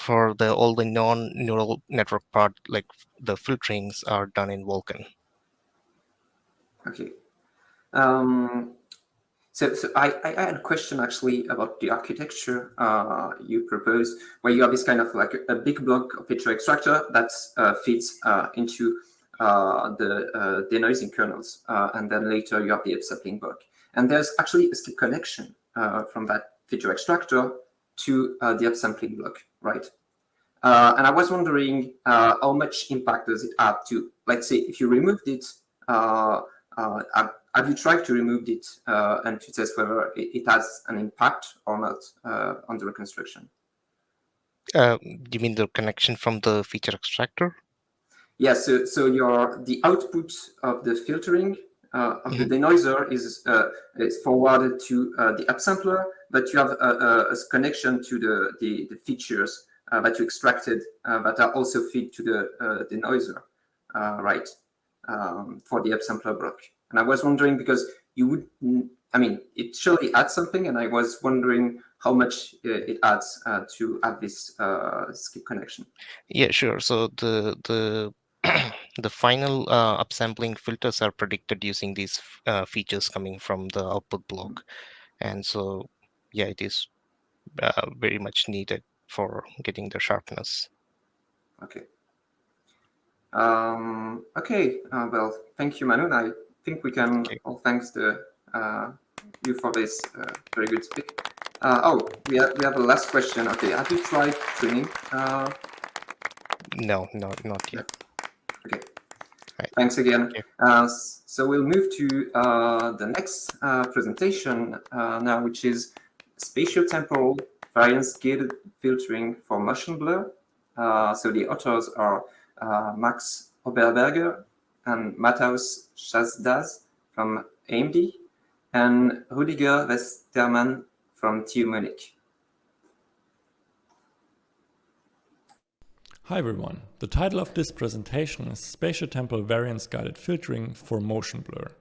for all the non-neural network part, like the filterings are done in Vulkan. Okay. So I had a question actually about the architecture you propose, where you have this kind of like a big block of feature extractor that fits into the denoising kernels, and then later you have the upsampling block. And there's actually a skip connection from that feature extractor to the upsampling block, right? And I was wondering how much impact does it have to, let's say, if you removed it, have you tried to remove it and to test whether it has an impact or not on the reconstruction? You mean the connection from the feature extractor? Yes, so the output of the filtering of the denoiser is forwarded to the upsampler, but you have a connection to the features that you extracted that are also fed to the denoiser, right, for the upsampler block. And I was wondering, because you would, I mean, it surely adds something, and I was wondering how much it adds to have this skip connection. Yeah, sure. So the the final upsampling filters are predicted using these features coming from the output block, and so yeah, it is very much needed for getting the sharpness. Okay. Okay. Well, thank you, Manu. I think we can all thanks you for this very good speak. Oh, we have a last question. Okay, have you tried tuning? No, not yet. Okay. Right. Thanks again. So we'll move to the next presentation now, which is Spatiotemporal Variance-Guided filtering for motion blur. So the authors are Max Oberberger and Matthäus Chajdas from AMD, and Rüdiger Westermann from TU Munich. Hi everyone, the title of this presentation is Spatiotemporal Variance-Guided filtering for motion blur.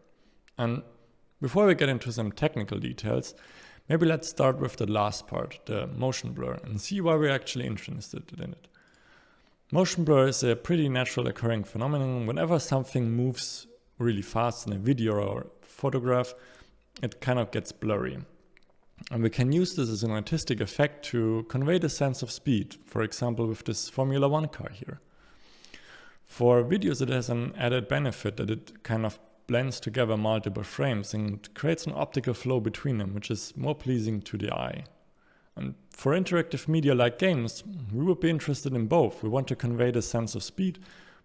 And before we get into some technical details, maybe let's start with the last part, the motion blur, and see why we're actually interested in it. Motion blur is a pretty natural occurring phenomenon. Whenever something moves really fast in a video or photograph, it kind of gets blurry. And we can use this as an artistic effect to convey the sense of speed, for example with this Formula 1 car here. For videos it has an added benefit that it kind of blends together multiple frames and creates an optical flow between them, which is more pleasing to the eye. And for interactive media like games, we would be interested in both. We want to convey the sense of speed,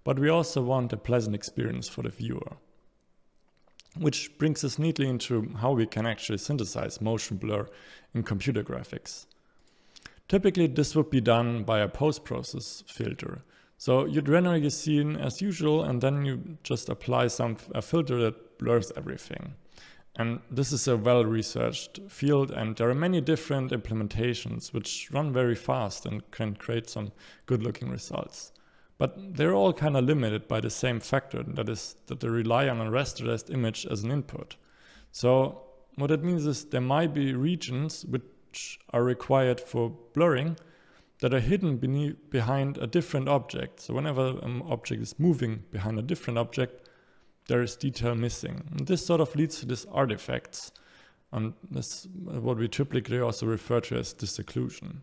but we also want a pleasant experience for the viewer. Which brings us neatly into how we can actually synthesize motion blur in computer graphics. Typically this would be done by a post-process filter. So you'd render your scene as usual and then you just apply a filter that blurs everything. And this is a well-researched field and there are many different implementations which run very fast and can create some good-looking results. But they're all kind of limited by the same factor, that is that they rely on a rasterized image as an input. So what it means is there might be regions which are required for blurring that are hidden behind a different object. So whenever an object is moving behind a different object, there is detail missing. And this sort of leads to these artifacts. And this is what we typically also refer to as disocclusion.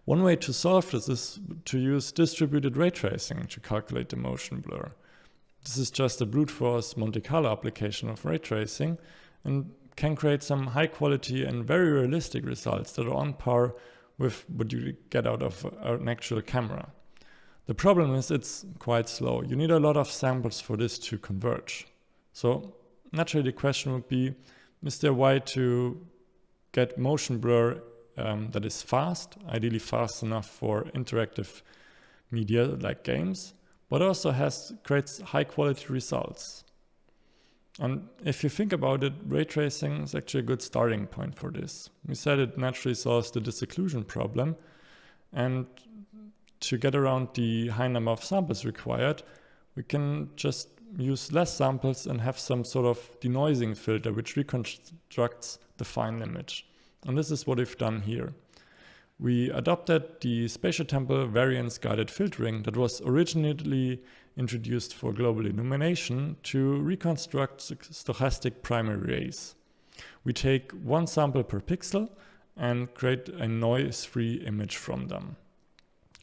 One way to solve this is to use distributed ray tracing to calculate the motion blur. This is just a brute force Monte Carlo application of ray tracing and can create some high quality and very realistic results that are on par with what you get out of an actual camera. The problem is it's quite slow. You need a lot of samples for this to converge. So naturally the question would be, is there a way to get motion blur that is fast, ideally fast enough for interactive media like games, but also creates high quality results. And if you think about it, ray tracing is actually a good starting point for this. We said it naturally solves the disocclusion problem, and to get around the high number of samples required, we can just use less samples and have some sort of denoising filter which reconstructs the final image. And this is what we've done here. we adopted the Spatiotemporal Variance-Guided filtering that was originally introduced for global illumination to reconstruct stochastic primary rays. We take one sample per pixel and create a noise-free image from them.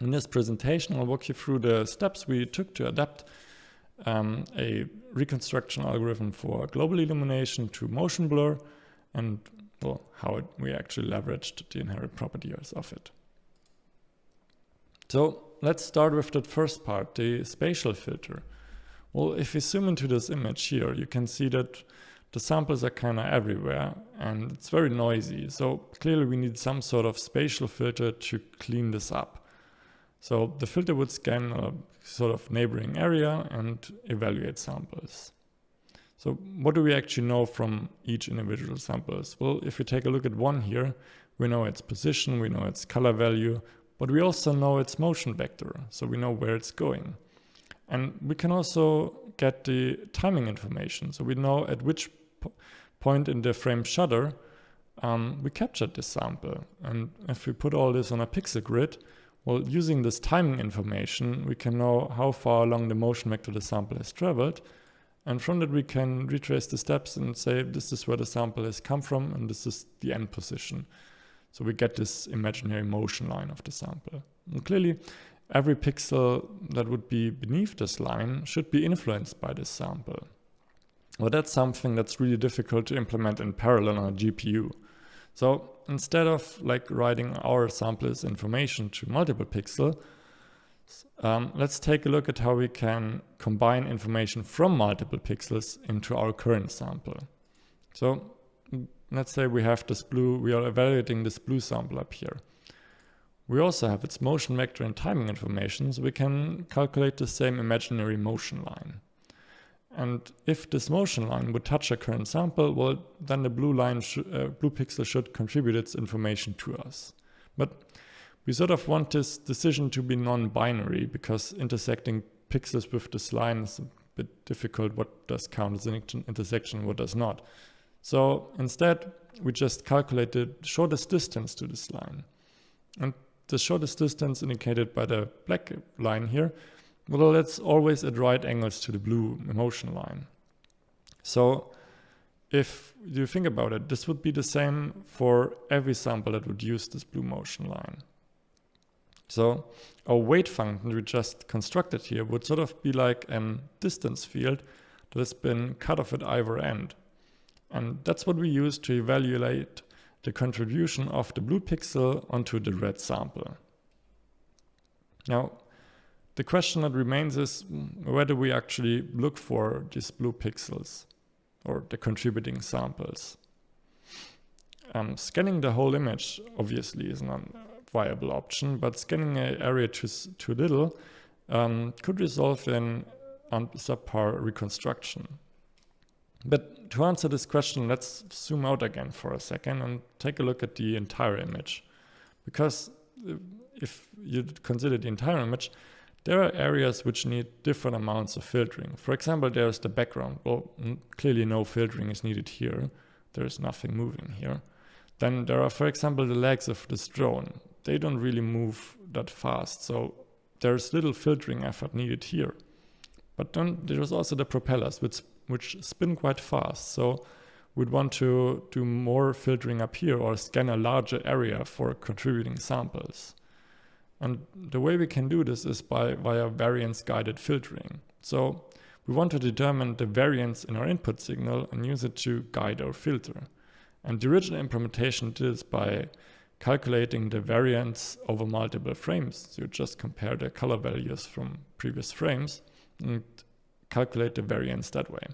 In this presentation, I'll walk you through the steps we took to adapt a reconstruction algorithm for global illumination to motion blur, and well, how we actually leveraged the inherent properties of it. So let's start with the first part, the spatial filter. Well, if we zoom into this image here, you can see that the samples are kind of everywhere and it's very noisy. So clearly we need some sort of spatial filter to clean this up. So the filter would scan a sort of neighboring area and evaluate samples. So what do we actually know from each individual samples? Well, if we take a look at one here, we know its position, we know its color value, but we also know its motion vector, so we know where it's going. And we can also get the timing information, so we know at which point in the frame shutter we captured this sample. And if we put all this on a pixel grid, well, using this timing information, we can know how far along the motion vector the sample has traveled. And from that, we can retrace the steps and say, this is where the sample has come from, and this is the end position. So we get this imaginary motion line of the sample. And clearly, every pixel that would be beneath this line should be influenced by this sample. Well, that's something that's really difficult to implement in parallel on a GPU. So instead of like writing our sample's information to multiple pixels, let's take a look at how we can combine information from multiple pixels into our current sample. So let's say we have this blue, we are evaluating this blue sample up here. We also have its motion vector and timing information, so we can calculate the same imaginary motion line. And if this motion line would touch a current sample, well, then the blue pixel should contribute its information to us. But we sort of want this decision to be non-binary, because intersecting pixels with this line is a bit difficult. What does count as an intersection, what does not? So instead, we just calculate the shortest distance to this line. And the shortest distance indicated by the black line here, well, that's always at right angles to the blue motion line. So if you think about it, this would be the same for every sample that would use this blue motion line. So our weight function we just constructed here would sort of be like a distance field that has been cut off at either end. And that's what we use to evaluate the contribution of the blue pixel onto the red sample. Now, the question that remains is, where do we actually look for these blue pixels or the contributing samples? Scanning the whole image obviously is not a viable option, but scanning an area too little could result in subpar reconstruction. But to answer this question, let's zoom out again for a second and take a look at the entire image. Because if you consider the entire image, there are areas which need different amounts of filtering. For example, there's the background. Well, clearly no filtering is needed here. There is nothing moving here. Then there are, for example, the legs of this drone. They don't really move that fast, so there's little filtering effort needed here. But then there's also the propellers, which spin quite fast. So we'd want to do more filtering up here or scan a larger area for contributing samples. And the way we can do this is via variance-guided filtering. So we want to determine the variance in our input signal and use it to guide our filter. And the original implementation did this by calculating the variance over multiple frames. So you just compare the color values from previous frames and calculate the variance that way.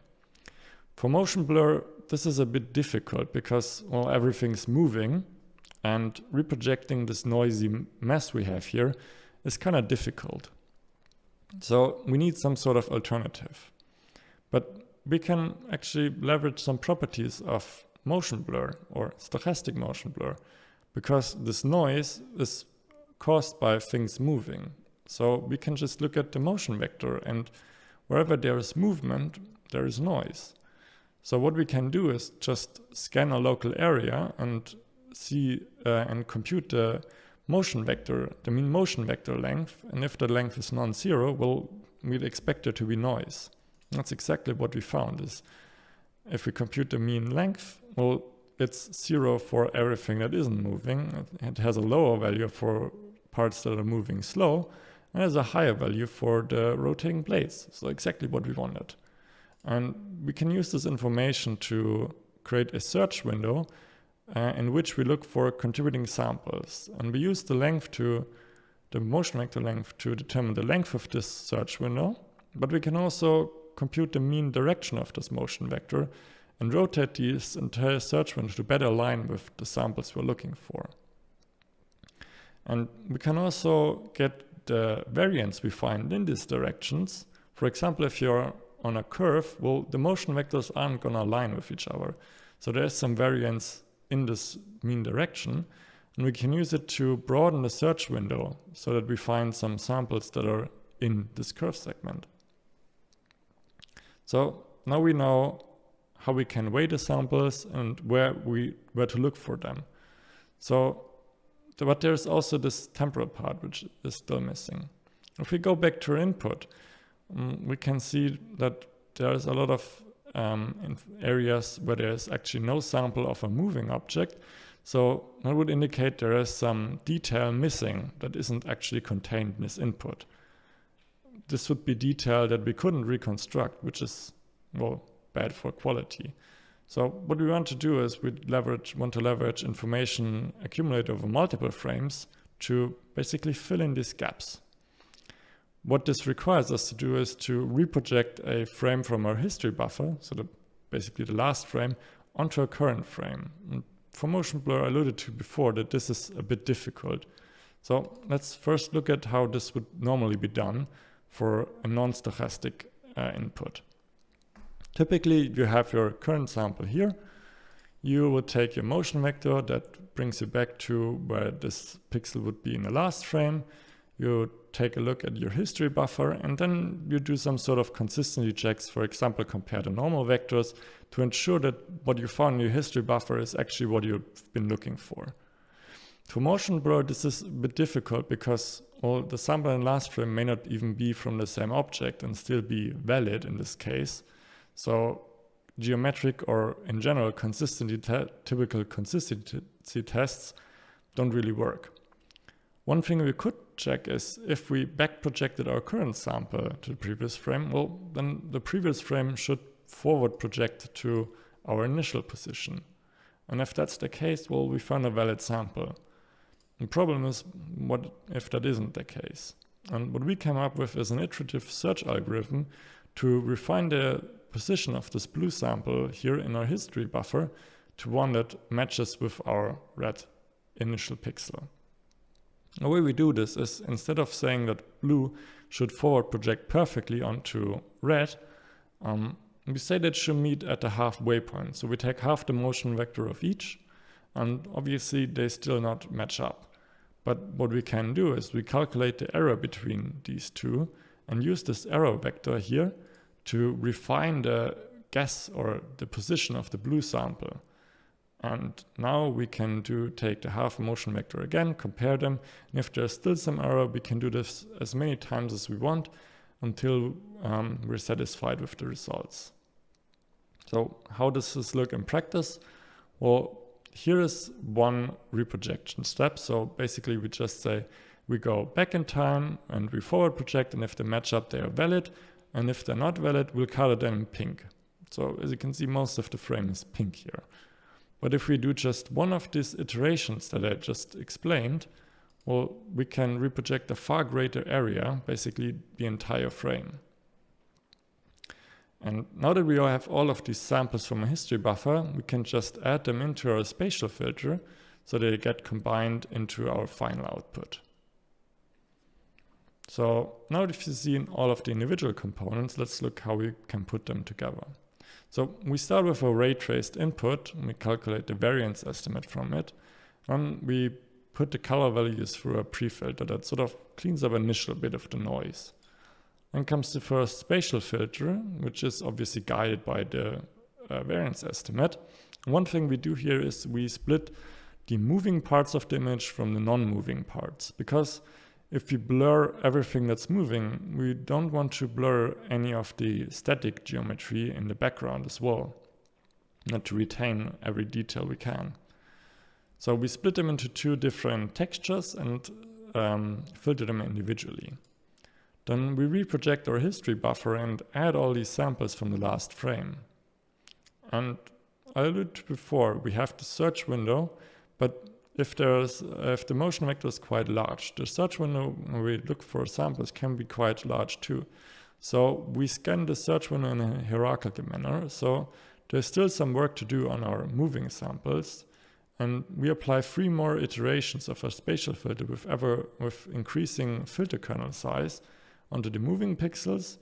For motion blur, this is a bit difficult because, well, everything's moving, and reprojecting this noisy mess we have here is kind of difficult. So we need some sort of alternative. But we can actually leverage some properties of motion blur or stochastic motion blur, because this noise is caused by things moving. So we can just look at the motion vector, and wherever there is movement, there is noise. So what we can do is just scan a local area and see and compute the motion vector, the mean motion vector length, and if the length is non-zero, well, we'd expect there to be noise. That's exactly what we found. Is if we compute the mean length, well, it's 0 for everything that isn't moving. It has a lower value for parts that are moving slow, and has a higher value for the rotating blades. So exactly what we wanted. And we can use this information to create a search window in which we look for contributing samples. And we use the motion vector length to determine the length of this search window, but we can also compute the mean direction of this motion vector and rotate this entire search window to better align with the samples we're looking for. And we can also get the variance we find in these directions. For example, if you're on a curve, well, the motion vectors aren't going to align with each other. So there's some variance in this mean direction, and we can use it to broaden the search window so that we find some samples that are in this curve segment. So now we know how we can weigh the samples and where to look for them. But there's also this temporal part which is still missing. If we go back to our input, we can see that there's a lot of areas where there's actually no sample of a moving object. So that would indicate there is some detail missing that isn't actually contained in this input. This would be detail that we couldn't reconstruct, which is, well, bad for quality. So what we want to do is we want to leverage information accumulated over multiple frames to basically fill in these gaps. What this requires us to do is to reproject a frame from our history buffer, so basically the last frame, onto a current frame. And for motion blur, I alluded to before that this is a bit difficult. So let's first look at how this would normally be done for a non-stochastic input. Typically, you have your current sample here. You would take your motion vector that brings you back to where this pixel would be in the last frame. You take a look at your history buffer, and then you do some sort of consistency checks, for example, compare the normal vectors to ensure that what you found in your history buffer is actually what you've been looking for. For motion blur, this is a bit difficult because the sample in the last frame may not even be from the same object and still be valid in this case. So geometric or in general typical consistency tests don't really work. One thing we could check is if we back projected our current sample to the previous frame, well, then the previous frame should forward project to our initial position. And if that's the case, well, we found a valid sample. The problem is, what if that isn't the case? And what we came up with is an iterative search algorithm to refine the position of this blue sample here in our history buffer to one that matches with our red initial pixel. The way we do this is, instead of saying that blue should forward project perfectly onto red, we say that it should meet at the halfway point. So we take half the motion vector of each, and obviously they still not match up. But what we can do is we calculate the error between these two and use this error vector here to refine the guess or the position of the blue sample. And now we can take the half motion vector again, compare them, and if there's still some error, we can do this as many times as we want until we're satisfied with the results. So how does this look in practice? Well, here is one reprojection step. So basically we just say we go back in time and we forward project, and if they match up, they are valid. And if they're not valid, we'll color them in pink. So as you can see, most of the frame is pink here. But if we do just one of these iterations that I just explained, well, we can reproject a far greater area, basically the entire frame. And now that we have all of these samples from a history buffer, we can just add them into our spatial filter so they get combined into our final output. So now if you've seen all of the individual components, let's look how we can put them together. So we start with a ray traced input, and we calculate the variance estimate from it. And we put the color values through a pre-filter that sort of cleans up an initial bit of the noise. Then comes the first spatial filter, which is obviously guided by the variance estimate. And one thing we do here is we split the moving parts of the image from the non-moving parts. Because if we blur everything that's moving, we don't want to blur any of the static geometry in the background as well, not to retain every detail we can. So we split them into two different textures and filter them individually. Then we reproject our history buffer and add all these samples from the last frame. And I alluded to before, we have the search window, but if the motion vector is quite large, the search window when we look for samples can be quite large too. So we scan the search window in a hierarchical manner. So there's still some work to do on our moving samples. And we apply 3 more iterations of a spatial filter with increasing filter kernel size onto the moving pixels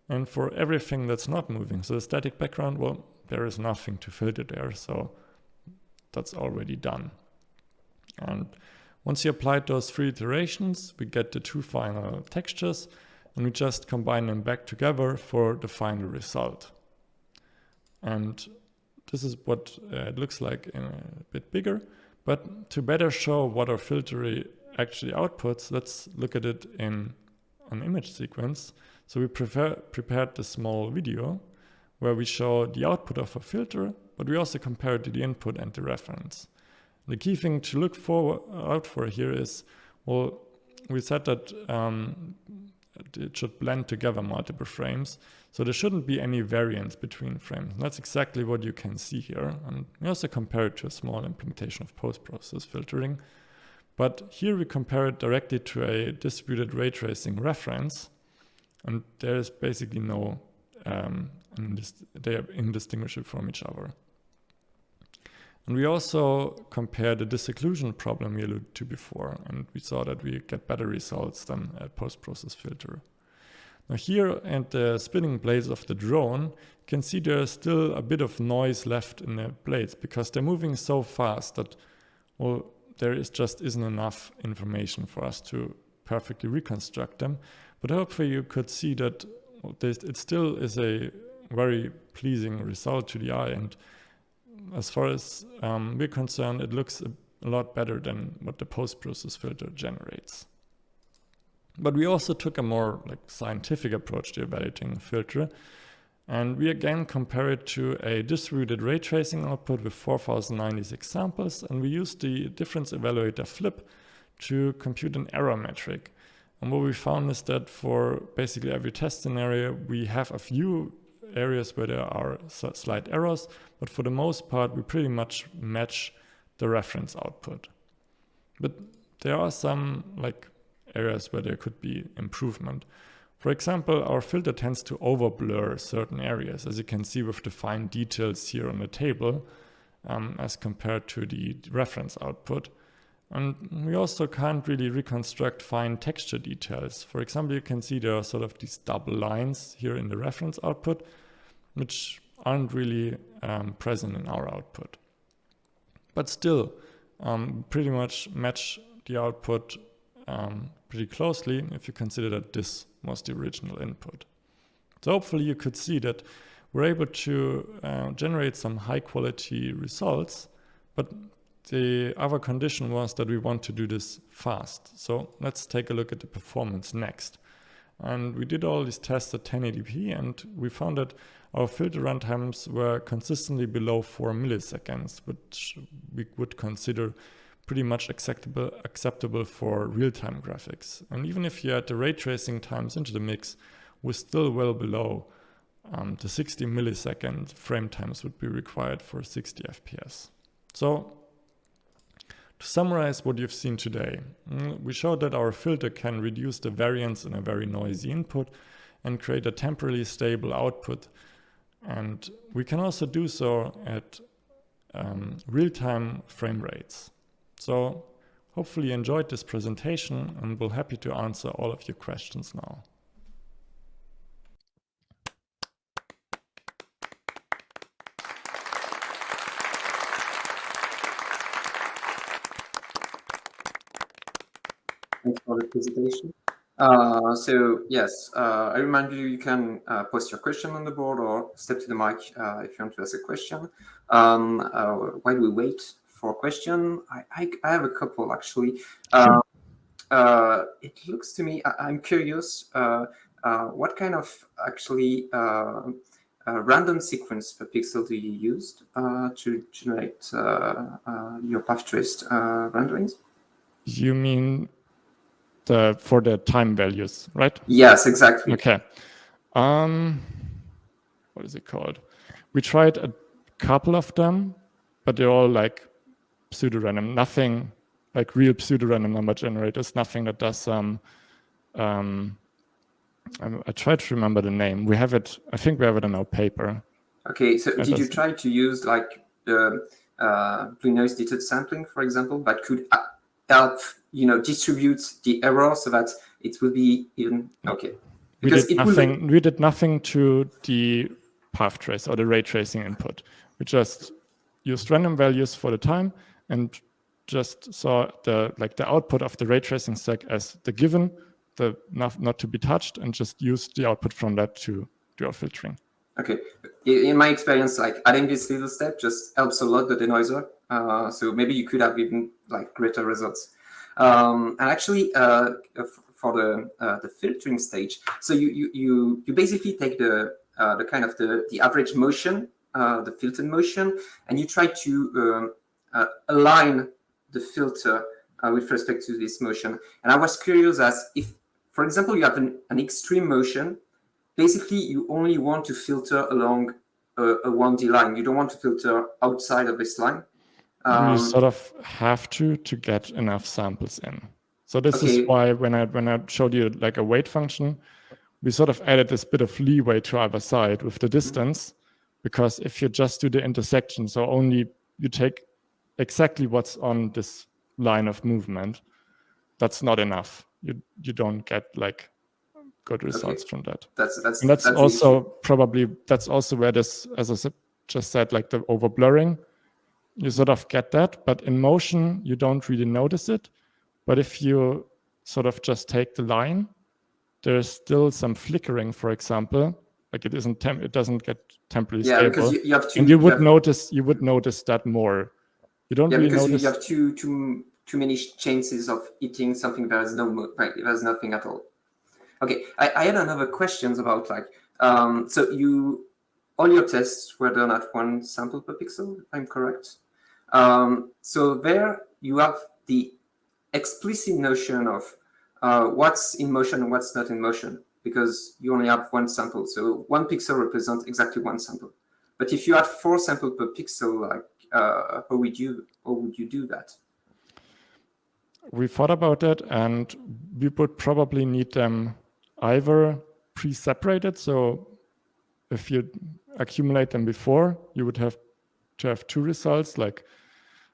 and for everything that's not moving. So the static background, well, there is nothing to filter there, so that's already done. And once you applied those 3 iterations, we get the 2 final textures and we just combine them back together for the final result. And this is what it looks like in a bit bigger, but to better show what our filter actually outputs, let's look at it in an image sequence. So we prepared this small video where we show the output of a filter, but we also compare it to the input and the reference. The key thing to look out for here is, well, we said that it should blend together multiple frames, so there shouldn't be any variance between frames. And that's exactly what you can see here. And we also compare it to a small implementation of post-process filtering. But here we compare it directly to a distributed ray tracing reference, and there is basically no, they are indistinguishable from each other. And we also compare the disocclusion problem we alluded to before, and we saw that we get better results than a post-process filter. Now here at the spinning blades of the drone, you can see there's still a bit of noise left in the blades because they're moving so fast that, well, there just isn't enough information for us to perfectly reconstruct them. But hopefully you could see that it still is a very pleasing result to the eye, and as far as we're concerned, it looks a lot better than what the post-process filter generates. But we also took a more scientific approach to evaluating the filter, and we again compare it to a distributed ray tracing output with 4096 samples, and we used the difference evaluator flip to compute an error metric. And what we found is that for basically every test scenario, we have a few areas where there are slight errors, but for the most part, we pretty much match the reference output. But there are some areas where there could be improvement. For example, our filter tends to overblur certain areas, as you can see with the fine details here on the table, as compared to the reference output. And we also can't really reconstruct fine texture details. For example, you can see there are sort of these double lines here in the reference output, which aren't really present in our output. But still, pretty much match the output pretty closely if you consider that this was the original input. So hopefully you could see that we're able to generate some high quality results, but the other condition was that we want to do this fast. So let's take a look at the performance next. And we did all these tests at 1080p, and we found that our filter runtimes were consistently below 4 milliseconds, which we would consider pretty much acceptable for real-time graphics. And even if you add the ray tracing times into the mix, we're still well below the 60 millisecond frame times would be required for 60 FPS. So to summarize what you've seen today, we showed that our filter can reduce the variance in a very noisy input and create a temporally stable output. And we can also do so at real-time frame rates. So hopefully you enjoyed this presentation, and we're happy to answer all of your questions now. Thanks for the presentation. So yes, I remind you, you can post your question on the board or step to the mic if you want to ask a question. While we wait for question. I have a couple actually. It looks to me, I'm curious, what kind of actually random sequence per pixel do you use to generate your path traced renderings? You mean for the time values, right? Yes, exactly. Okay. What is it called? We tried a couple of them, but they're all like pseudo-random. Nothing like real pseudo-random number generators. Nothing that does I tried to remember the name. We have it. I think we have it on our paper. Okay. So did you try to use like the blue noise detected sampling, for example, that could help distribute the error so that it will be even okay? Because we did nothing to the path trace or the ray tracing input. We just used random values for the time and just saw the output of the ray tracing stack as the given, the not to be touched, and just used the output from that to do our filtering. Okay. In my experience, like adding this little step just helps a lot the denoiser. So maybe you could have even like greater results. And actually, for the filtering stage, so you basically take the kind of the average motion, the filtered motion, and you try to align the filter with respect to this motion. And I was curious as if, for example, you have an extreme motion. Basically, you only want to filter along a 1D line. You don't want to filter outside of this line. You sort of have to get enough samples in. So this is why when I showed you like a weight function, we sort of added this bit of leeway to either side with the distance, because if you just do the intersection, so only you take exactly what's on this line of movement, that's not enough. You don't get like good results from that. That's also probably where this, as I just said, like the over blurring, you sort of get that, but in motion you don't really notice it. But if you sort of just take the line, there's still some flickering, for example. Like it doesn't get temporarily stable. Because you have to, and you would notice that more. You don't really because notice. You have too many chances of hitting something that has there's nothing at all. Okay, I had another questions about like so all your tests were done at 1 sample per pixel, if I'm correct. So there you have the explicit notion of what's in motion and what's not in motion, because you only have 1 sample. So 1 pixel represents exactly 1 sample. But if you had 4 samples per pixel, like how would you do that? We thought about it, and we would probably need them either pre-separated. So if you accumulate them before, you would have to have 2 results, like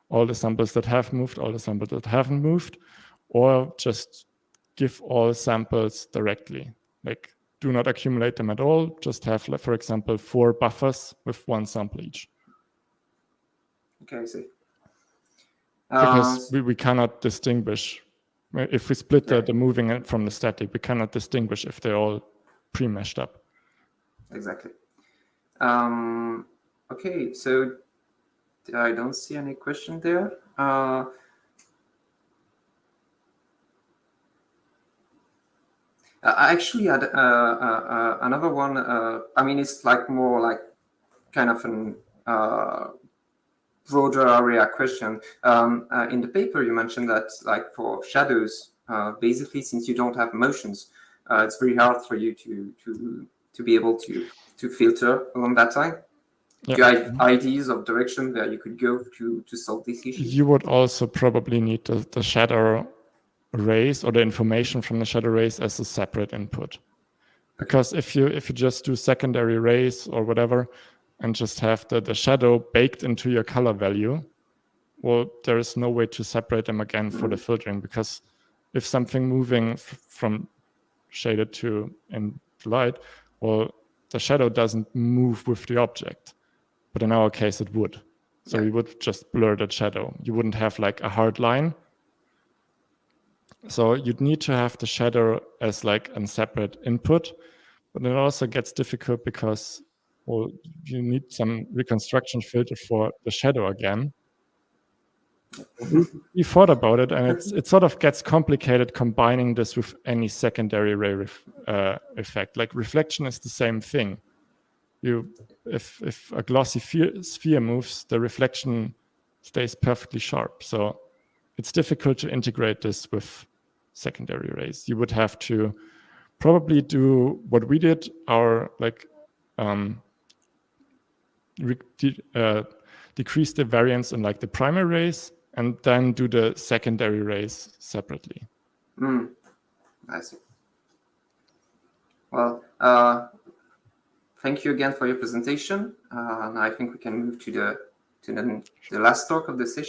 all the samples that have moved, all the samples that haven't moved, or just give all samples directly. Like do not accumulate them at all, just have, like, for example, 4 buffers with 1 sample each. Okay, I see. Because we cannot distinguish. If we split the moving from the static, we cannot distinguish if they're all pre-meshed up. Exactly. Okay, so I don't see any question there. I actually had another one. I mean, it's like more like kind of an broader area question. In the paper, you mentioned that like for shadows, basically, since you don't have motions, it's very hard for you to be able to filter along that time. Do you have ideas of direction where you could go to solve this issue? You would also probably need the shadow rays or the information from the shadow rays as a separate input. Because if you just do secondary rays or whatever and just have the shadow baked into your color value, well, there is no way to separate them again for the filtering, because if something moving from shaded to in light, well, the shadow doesn't move with the object. But in our case, it would. So we would just blur that shadow. You wouldn't have like a hard line. So you'd need to have the shadow as like a separate input. But it also gets difficult because, well, you need some reconstruction filter for the shadow again. we thought about it, and it sort of gets complicated combining this with any secondary ray effect. Like reflection is the same thing. If a glossy sphere moves, the reflection stays perfectly sharp. So it's difficult to integrate this with secondary rays. You would have to probably do what we did, decrease the variance in like the primary rays, and then do the secondary rays separately. I see. Well, thank you again for your presentation. Now I think we can move to the last talk of the session.